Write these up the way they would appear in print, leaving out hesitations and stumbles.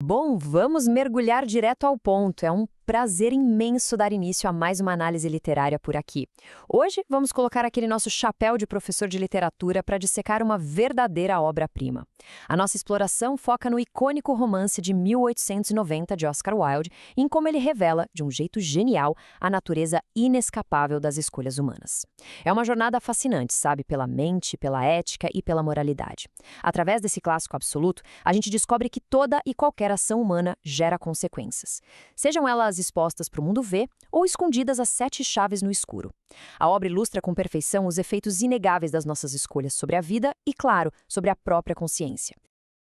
Bom, vamos mergulhar direto ao ponto. É um prazer imenso dar início a mais uma análise literária por aqui. Hoje, vamos colocar aquele nosso chapéu de professor de literatura para dissecar uma verdadeira obra-prima. A nossa exploração foca no icônico romance de 1890 de Oscar Wilde e em como ele revela, de um jeito genial, a natureza inescapável das escolhas humanas. É uma jornada fascinante, sabe? Pela mente, pela ética e pela moralidade. Através desse clássico absoluto, a gente descobre que toda e qualquer ação humana gera consequências. Sejam elas expostas para o mundo ver ou escondidas às sete chaves no escuro. A obra ilustra com perfeição os efeitos inegáveis das nossas escolhas sobre a vida e, claro, sobre a própria consciência.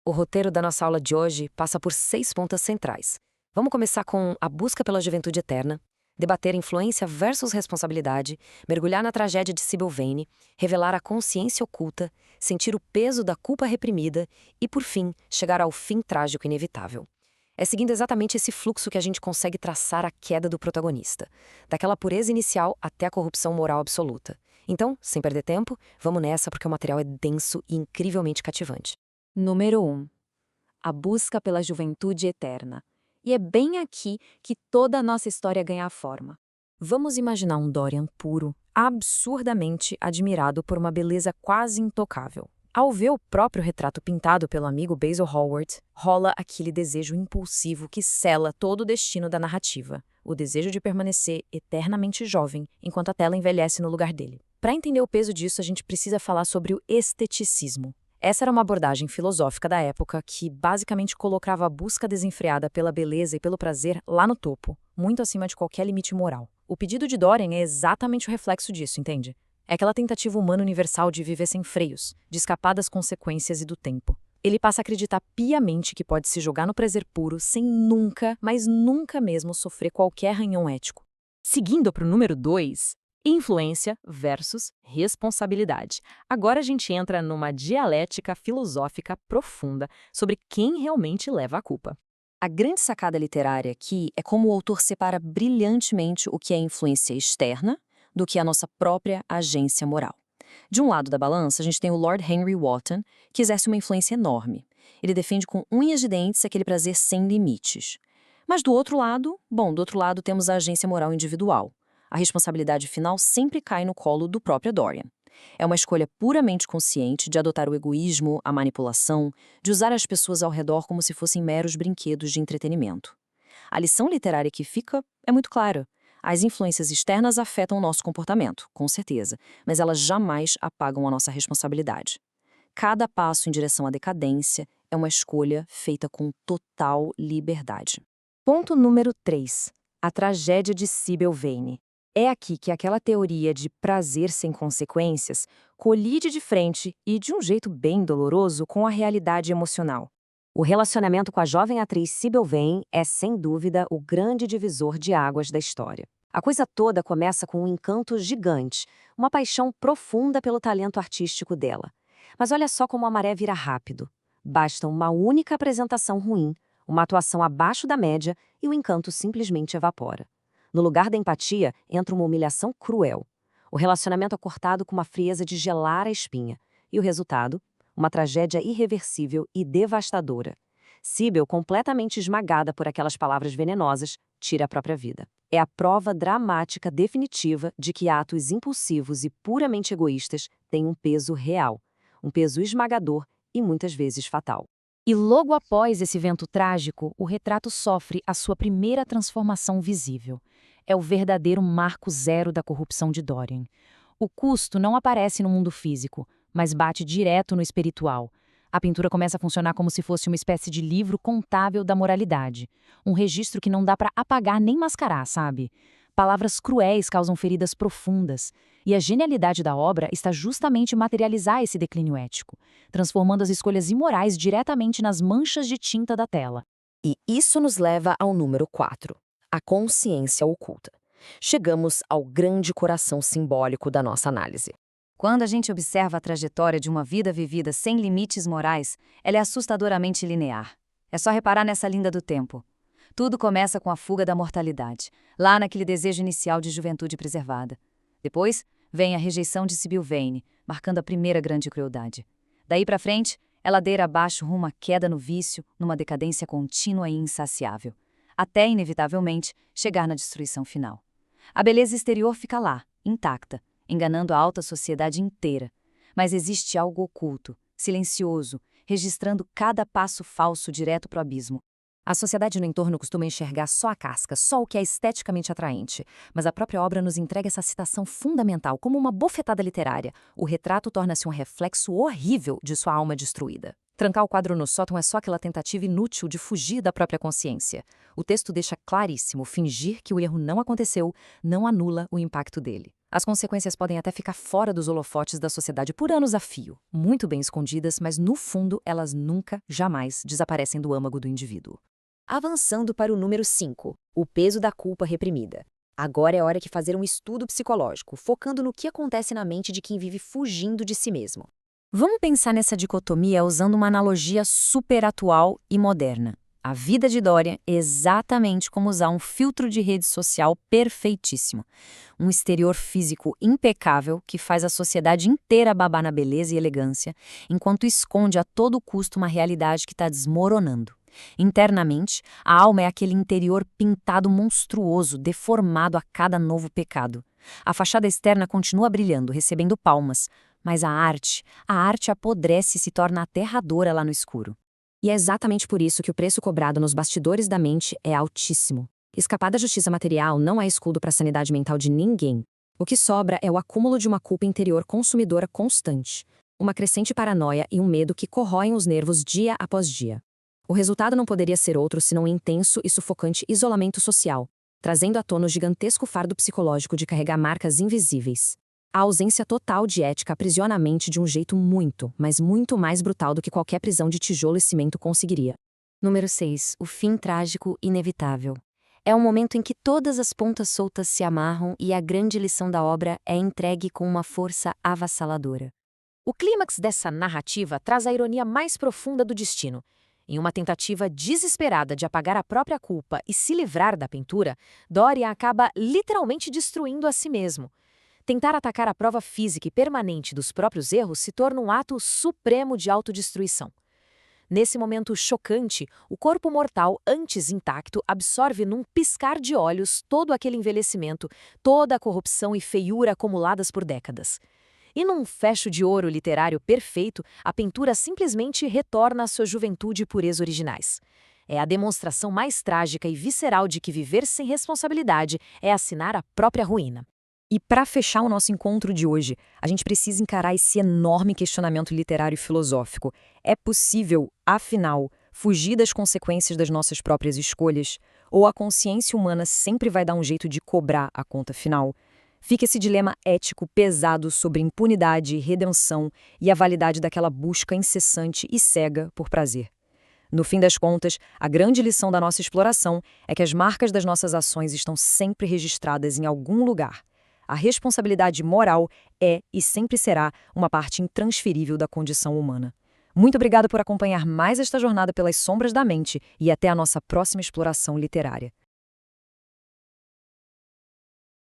O roteiro da nossa aula de hoje passa por 6 pontas centrais. Vamos começar com a busca pela juventude eterna, debater influência versus responsabilidade, mergulhar na tragédia de Sybil Vane, revelar a consciência oculta, sentir o peso da culpa reprimida e, por fim, chegar ao fim trágico inevitável. É seguindo exatamente esse fluxo que a gente consegue traçar a queda do protagonista, daquela pureza inicial até a corrupção moral absoluta. Então, sem perder tempo, vamos nessa porque o material é denso e incrivelmente cativante. Número 1. A busca pela juventude eterna. E é bem aqui que toda a nossa história ganha forma. Vamos imaginar um Dorian puro, absurdamente admirado por uma beleza quase intocável. Ao ver o próprio retrato pintado pelo amigo Basil Hallward, rola aquele desejo impulsivo que sela todo o destino da narrativa, o desejo de permanecer eternamente jovem enquanto a tela envelhece no lugar dele. Para entender o peso disso, a gente precisa falar sobre o esteticismo. Essa era uma abordagem filosófica da época que basicamente colocava a busca desenfreada pela beleza e pelo prazer lá no topo, muito acima de qualquer limite moral. O pedido de Dorian é exatamente o reflexo disso, entende? É aquela tentativa humana universal de viver sem freios, de escapar das consequências e do tempo. Ele passa a acreditar piamente que pode se jogar no prazer puro sem nunca, mas nunca mesmo sofrer qualquer arranhão ético. Seguindo para o número 2, influência versus responsabilidade. Agora a gente entra numa dialética filosófica profunda sobre quem realmente leva a culpa. A grande sacada literária aqui é como o autor separa brilhantemente o que é influência externa do que a nossa própria agência moral. De um lado da balança, a gente tem o Lord Henry Wotton, que exerce uma influência enorme. Ele defende com unhas de dentes aquele prazer sem limites. Mas do outro lado, temos a agência moral individual. A responsabilidade final sempre cai no colo do próprio Dorian. É uma escolha puramente consciente de adotar o egoísmo, a manipulação, de usar as pessoas ao redor como se fossem meros brinquedos de entretenimento. A lição literária que fica é muito clara. As influências externas afetam o nosso comportamento, com certeza, mas elas jamais apagam a nossa responsabilidade. Cada passo em direção à decadência é uma escolha feita com total liberdade. Ponto número 3. A tragédia de Sybil Vane. É aqui que aquela teoria de prazer sem consequências colide de frente e de um jeito bem doloroso com a realidade emocional. O relacionamento com a jovem atriz Sybil Vane é, sem dúvida, o grande divisor de águas da história. A coisa toda começa com um encanto gigante, uma paixão profunda pelo talento artístico dela. Mas olha só como a maré vira rápido. Basta uma única apresentação ruim, uma atuação abaixo da média e o encanto simplesmente evapora. No lugar da empatia, entra uma humilhação cruel. O relacionamento é cortado com uma frieza de gelar a espinha. E o resultado? Uma tragédia irreversível e devastadora. Sybil, completamente esmagada por aquelas palavras venenosas, tira a própria vida. É a prova dramática definitiva de que atos impulsivos e puramente egoístas têm um peso real, um peso esmagador e muitas vezes fatal. E logo após esse evento trágico, o retrato sofre a sua primeira transformação visível. É o verdadeiro marco zero da corrupção de Dorian. O custo não aparece no mundo físico, mas bate direto no espiritual. A pintura começa a funcionar como se fosse uma espécie de livro contábil da moralidade. Um registro que não dá para apagar nem mascarar, sabe? Palavras cruéis causam feridas profundas. E a genialidade da obra está justamente em materializar esse declínio ético, transformando as escolhas imorais diretamente nas manchas de tinta da tela. E isso nos leva ao número 4, a consciência oculta. Chegamos ao grande coração simbólico da nossa análise. Quando a gente observa a trajetória de uma vida vivida sem limites morais, ela é assustadoramente linear. É só reparar nessa linha do tempo. Tudo começa com a fuga da mortalidade, lá naquele desejo inicial de juventude preservada. Depois, vem a rejeição de Sybil Vane, marcando a primeira grande crueldade. Daí para frente, É ladeira abaixo rumo à queda no vício, numa decadência contínua e insaciável, até, inevitavelmente, chegar na destruição final. A beleza exterior fica lá, intacta, enganando a alta sociedade inteira. Mas existe algo oculto, silencioso, registrando cada passo falso direto para o abismo. A sociedade no entorno costuma enxergar só a casca, só o que é esteticamente atraente. Mas a própria obra nos entrega essa citação fundamental, como uma bofetada literária. O retrato torna-se um reflexo horrível de sua alma destruída. Trancar o quadro no sótão é só aquela tentativa inútil de fugir da própria consciência. O texto deixa claríssimo: fingir que o erro não aconteceu não anula o impacto dele. As consequências podem até ficar fora dos holofotes da sociedade por anos a fio, muito bem escondidas, mas no fundo elas nunca, jamais desaparecem do âmago do indivíduo. Avançando para o número 5, o peso da culpa reprimida. Agora é hora de fazer um estudo psicológico, focando no que acontece na mente de quem vive fugindo de si mesmo. Vamos pensar nessa dicotomia usando uma analogia super atual e moderna. A vida de Dorian é exatamente como usar um filtro de rede social perfeitíssimo. Um exterior físico impecável que faz a sociedade inteira babar na beleza e elegância, enquanto esconde a todo custo uma realidade que está desmoronando. Internamente, a alma é aquele interior pintado monstruoso, deformado a cada novo pecado. A fachada externa continua brilhando, recebendo palmas, mas a arte apodrece e se torna aterradora lá no escuro. E é exatamente por isso que o preço cobrado nos bastidores da mente é altíssimo. Escapar da justiça material não é escudo para a sanidade mental de ninguém. O que sobra é o acúmulo de uma culpa interior consumidora constante, uma crescente paranoia e um medo que corroem os nervos dia após dia. O resultado não poderia ser outro senão um intenso e sufocante isolamento social, trazendo à tona o gigantesco fardo psicológico de carregar marcas invisíveis. A ausência total de ética aprisiona a mente de um jeito muito, mas muito mais brutal do que qualquer prisão de tijolo e cimento conseguiria. Número 6. O fim trágico inevitável. É um momento em que todas as pontas soltas se amarram e a grande lição da obra é entregue com uma força avassaladora. O clímax dessa narrativa traz a ironia mais profunda do destino. Em uma tentativa desesperada de apagar a própria culpa e se livrar da pintura, Dorian acaba literalmente destruindo a si mesmo. Tentar atacar a prova física e permanente dos próprios erros se torna um ato supremo de autodestruição. Nesse momento chocante, o corpo mortal, antes intacto, absorve num piscar de olhos todo aquele envelhecimento, toda a corrupção e feiura acumuladas por décadas. E num fecho de ouro literário perfeito, a pintura simplesmente retorna à sua juventude e pureza originais. É a demonstração mais trágica e visceral de que viver sem responsabilidade é assinar a própria ruína. E para fechar o nosso encontro de hoje, a gente precisa encarar esse enorme questionamento literário e filosófico. É possível, afinal, fugir das consequências das nossas próprias escolhas? Ou a consciência humana sempre vai dar um jeito de cobrar a conta final? Fica esse dilema ético pesado sobre impunidade, redenção e a validade daquela busca incessante e cega por prazer. No fim das contas, a grande lição da nossa exploração é que as marcas das nossas ações estão sempre registradas em algum lugar. A responsabilidade moral é e sempre será uma parte intransferível da condição humana. Muito obrigada por acompanhar mais esta jornada pelas sombras da mente e até a nossa próxima exploração literária.